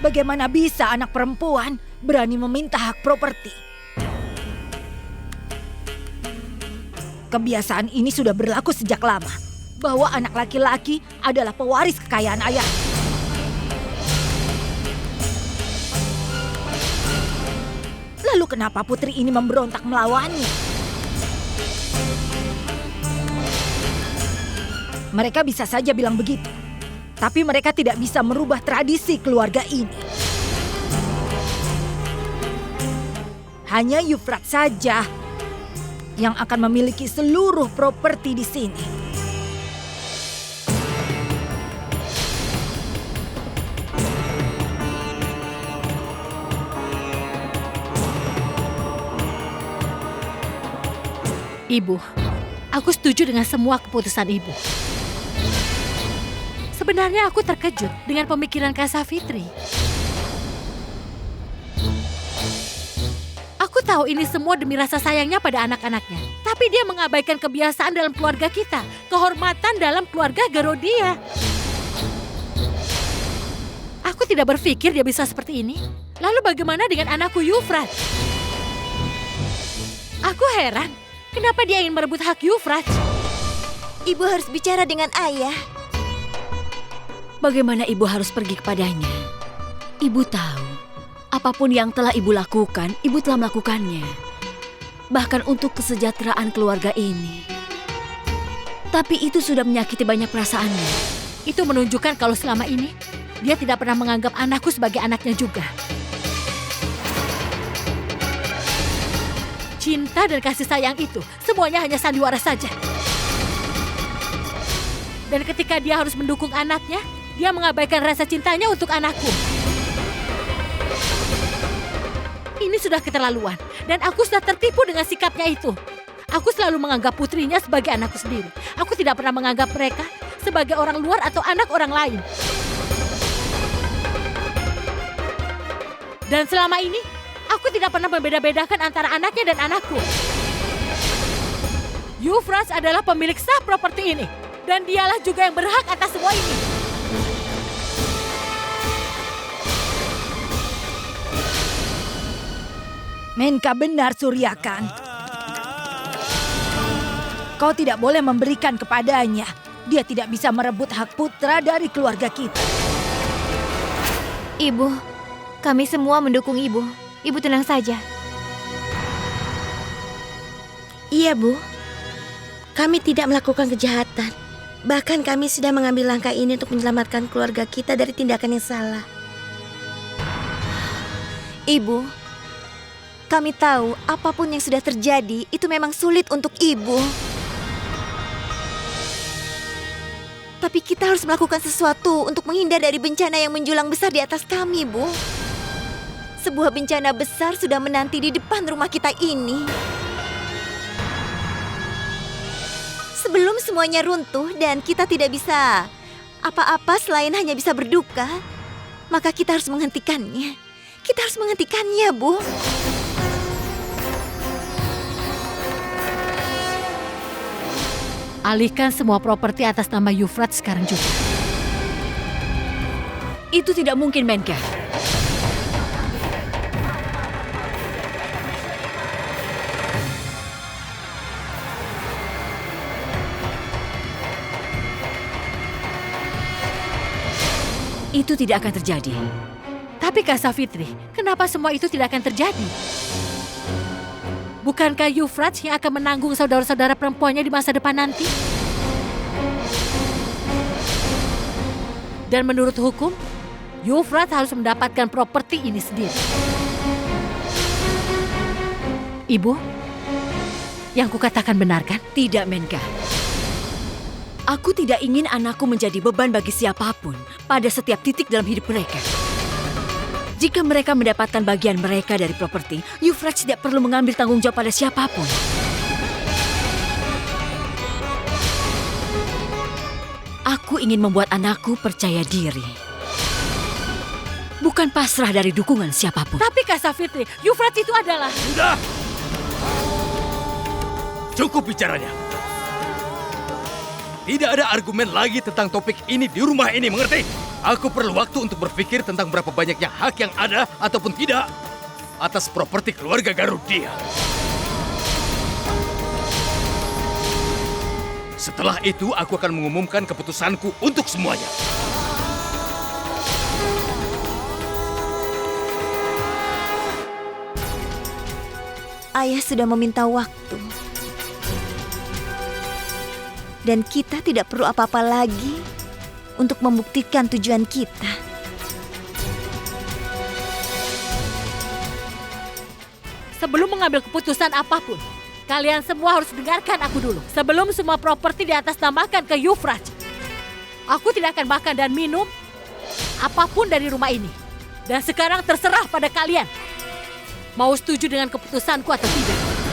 Bagaimana bisa anak perempuan berani meminta hak properti? Kebiasaan ini sudah berlaku sejak lama, bahwa anak laki-laki adalah pewaris kekayaan ayah. Lalu kenapa putri ini memberontak melawannya? Mereka bisa saja bilang begitu, tapi mereka tidak bisa merubah tradisi keluarga ini. Hanya Yufrat saja yang akan memiliki seluruh properti di sini. Ibu, aku setuju dengan semua keputusan Ibu. Sebenarnya aku terkejut dengan pemikiran Kak Safitri. Aku tahu ini semua demi rasa sayangnya pada anak-anaknya. Tapi dia mengabaikan kebiasaan dalam keluarga kita, kehormatan dalam keluarga Garodia. Aku tidak berpikir dia bisa seperti ini. Lalu bagaimana dengan anakku Yufrat? Aku heran, kenapa dia ingin merebut hak Yufrat? Ibu harus bicara dengan ayah. Bagaimana ibu harus pergi kepadanya? Ibu tahu, apapun yang telah ibu lakukan, ibu telah melakukannya. Bahkan untuk kesejahteraan keluarga ini. Tapi itu sudah menyakiti banyak perasaannya. Itu menunjukkan kalau selama ini dia tidak pernah menganggap anakku sebagai anaknya juga. Cinta dan kasih sayang itu semuanya hanya sandiwara saja. Dan ketika dia harus mendukung anaknya, dia mengabaikan rasa cintanya untuk anakku. Ini sudah keterlaluan dan aku sudah tertipu dengan sikapnya itu. Aku selalu menganggap putrinya sebagai anakku sendiri. Aku tidak pernah menganggap mereka sebagai orang luar atau anak orang lain. Dan selama ini, aku tidak pernah membeda-bedakan antara anaknya dan anakku. Yufrat adalah pemilik sah properti ini. Dan dialah juga yang berhak atas semua ini. Menka benar, Suryakan. Kau tidak boleh memberikan kepadanya. Dia tidak bisa merebut hak putra dari keluarga kita. Ibu, kami semua mendukung Ibu. Ibu tenang saja. Iya, Bu. Kami tidak melakukan kejahatan. Bahkan kami sudah mengambil langkah ini untuk menyelamatkan keluarga kita dari tindakan yang salah. Ibu, kami tahu apapun yang sudah terjadi itu memang sulit untuk Ibu. Tapi kita harus melakukan sesuatu untuk menghindar dari bencana yang menjulang besar di atas kami, Bu. Sebuah bencana besar sudah menanti di depan rumah kita ini. Sebelum semuanya runtuh dan kita tidak bisa apa-apa selain hanya bisa berduka, maka kita harus menghentikannya. Kita harus menghentikannya, Bu. Alihkan semua properti atas nama Yufrat sekarang juga. Itu tidak mungkin, Menka. Itu tidak akan terjadi. Tapi Kak Safitri, kenapa semua itu tidak akan terjadi? Bukankah Yufrat yang akan menanggung saudara-saudara perempuannya di masa depan nanti? Dan menurut hukum, Yufrat harus mendapatkan properti ini sendiri. Ibu, yang kukatakan benar kan? Tidak, Menka. Aku tidak ingin anakku menjadi beban bagi siapapun pada setiap titik dalam hidup mereka. Jika mereka mendapatkan bagian mereka dari properti, Yufrat tidak perlu mengambil tanggung jawab pada siapapun. Aku ingin membuat anakku percaya diri. Bukan pasrah dari dukungan siapapun. Tapi Kak Safitri, Yufrat itu adalah... Sudah! Cukup bicaranya. Tidak ada argumen lagi tentang topik ini di rumah ini, mengerti? Aku perlu waktu untuk berpikir tentang berapa banyaknya hak yang ada ataupun tidak atas properti keluarga Garudia. Setelah itu, aku akan mengumumkan keputusanku untuk semuanya. Ayah sudah meminta waktu. Dan kita tidak perlu apa-apa lagi untuk membuktikan tujuan kita. Sebelum mengambil keputusan apapun, kalian semua harus dengarkan aku dulu. Sebelum semua properti diatasnamakan ke Yufraj, aku tidak akan makan dan minum apapun dari rumah ini. Dan sekarang terserah pada kalian, mau setuju dengan keputusanku atau tidak.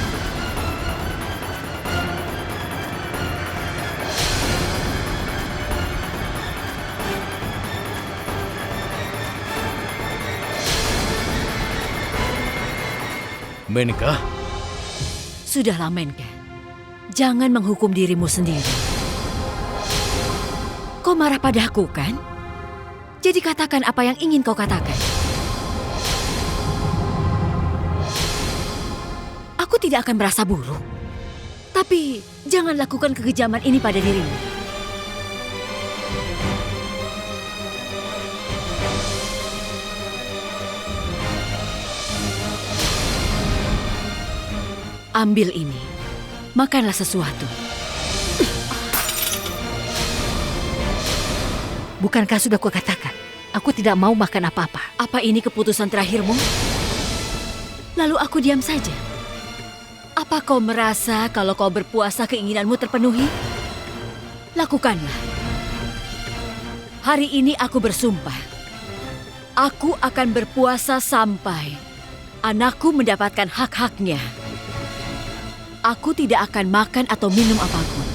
Menkah? Sudahlah, Menka. Jangan menghukum dirimu sendiri. Kau marah padaku, kan? Jadi katakan apa yang ingin kau katakan. Aku tidak akan merasa buruk. Tapi jangan lakukan kekejaman ini pada dirimu. Ambil ini. Makanlah sesuatu. Bukankah sudah kukatakan, aku tidak mau makan apa-apa. Apa ini keputusan terakhirmu? Lalu aku diam saja. Apa kau merasa kalau kau berpuasa keinginanmu terpenuhi? Lakukanlah. Hari ini aku bersumpah. Aku akan berpuasa sampai anakku mendapatkan hak-haknya. Aku tidak akan makan atau minum apapun.